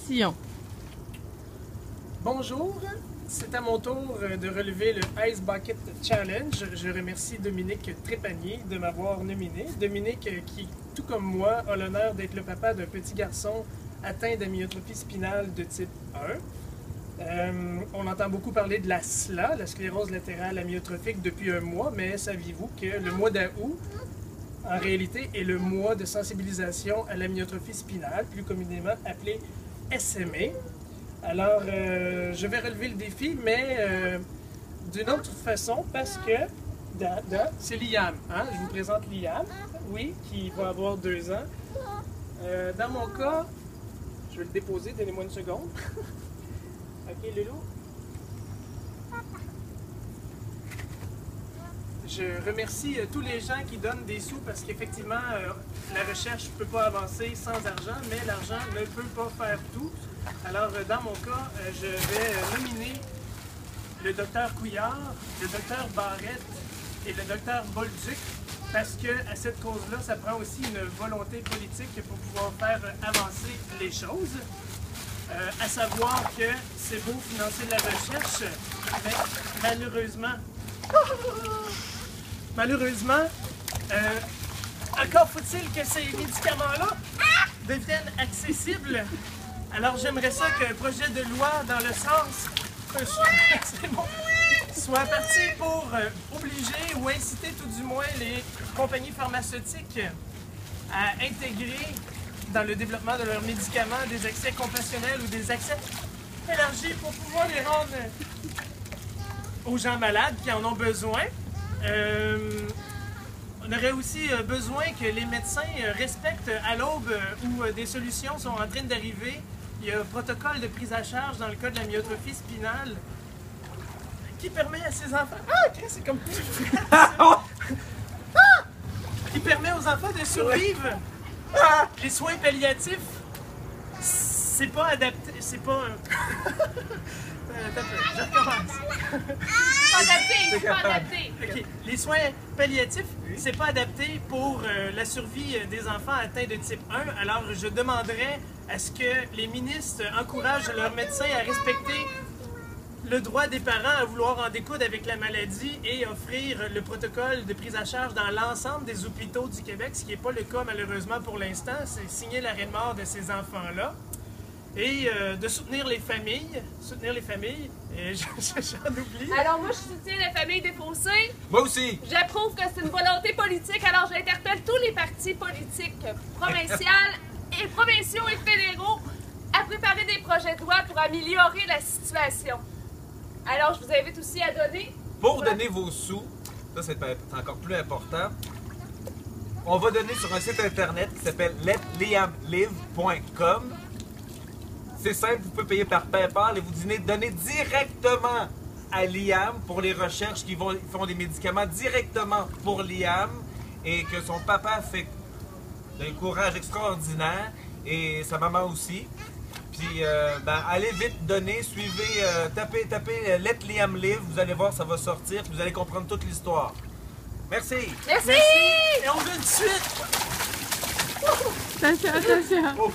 Sillon. Bonjour, c'est à mon tour de relever le Ice Bucket Challenge. Je remercie Dominique Trépanier de m'avoir nominé. Dominique qui, tout comme moi, a l'honneur d'être le papa d'un petit garçon atteint d'amyotrophie spinale de type 1. On entend beaucoup parler de la SLA, la sclérose latérale amyotrophique, depuis un mois, mais saviez-vous que le mois d'août, en réalité, est le mois de sensibilisation à l'amyotrophie spinale, plus communément appelé SMA. Alors, je vais relever le défi, mais d'une autre façon, parce que c'est Liam. Hein? Je vous présente Liam, oui, qui va avoir 2 ans. Dans mon cas, je vais le déposer, donnez-moi une seconde. OK, Loulou? Je remercie tous les gens qui donnent des sous parce qu'effectivement, la recherche ne peut pas avancer sans argent, mais l'argent ne peut pas faire tout. Alors, dans mon cas, je vais nominer le docteur Couillard, le docteur Barrette et le docteur Bolduc parce qu'à cette cause-là, ça prend aussi une volonté politique pour pouvoir faire avancer les choses. À savoir que c'est beau financer de la recherche, mais malheureusement, encore faut-il que ces médicaments-là deviennent accessibles. Alors j'aimerais ça qu'un projet de loi dans le sens soit parti pour obliger ou inciter tout du moins les compagnies pharmaceutiques à intégrer dans le développement de leurs médicaments des accès compassionnels ou des accès élargis pour pouvoir les rendre aux gens malades qui en ont besoin. On aurait aussi besoin que les médecins respectent à l'aube où des solutions sont en train d'arriver. Il y a un protocole de prise à charge dans le cas de la myotrophie spinale qui permet à ces enfants... Ah, c'est comme... qui permet aux enfants de survivre. Les soins palliatifs, c'est pas adapté, c'est pas... je recommence. C'est pas adapté. Okay. Les soins palliatifs, c'est pas adapté pour la survie des enfants atteints de type 1. Alors, je demanderais à ce que les ministres encouragent leurs médecins à respecter le droit des parents à vouloir en découdre avec la maladie et offrir le protocole de prise à charge dans l'ensemble des hôpitaux du Québec, ce qui n'est pas le cas malheureusement pour l'instant. C'est signer l'arrêt de mort de ces enfants-là. Et de soutenir les familles. Et j'en oublie. Alors moi, je soutiens la famille défaussée. Moi aussi. J'approuve que c'est une volonté politique, alors j'interpelle tous les partis politiques provinciaux et fédéraux à préparer des projets de loi pour améliorer la situation. Alors, je vous invite aussi à donner. Pour donner vos sous, ça c'est encore plus important, on va donner sur un site internet qui s'appelle letliamlive.com. C'est simple, vous pouvez payer par PayPal et vous donnez directement à Liam pour les recherches ils font des médicaments directement pour Liam et que son papa fait d'un courage extraordinaire et sa maman aussi. Puis, allez vite donner, suivez, tapez Let Liam Live, vous allez voir, ça va sortir, puis vous allez comprendre toute l'histoire. Merci! Merci! Et on veut de suite! Attention, attention!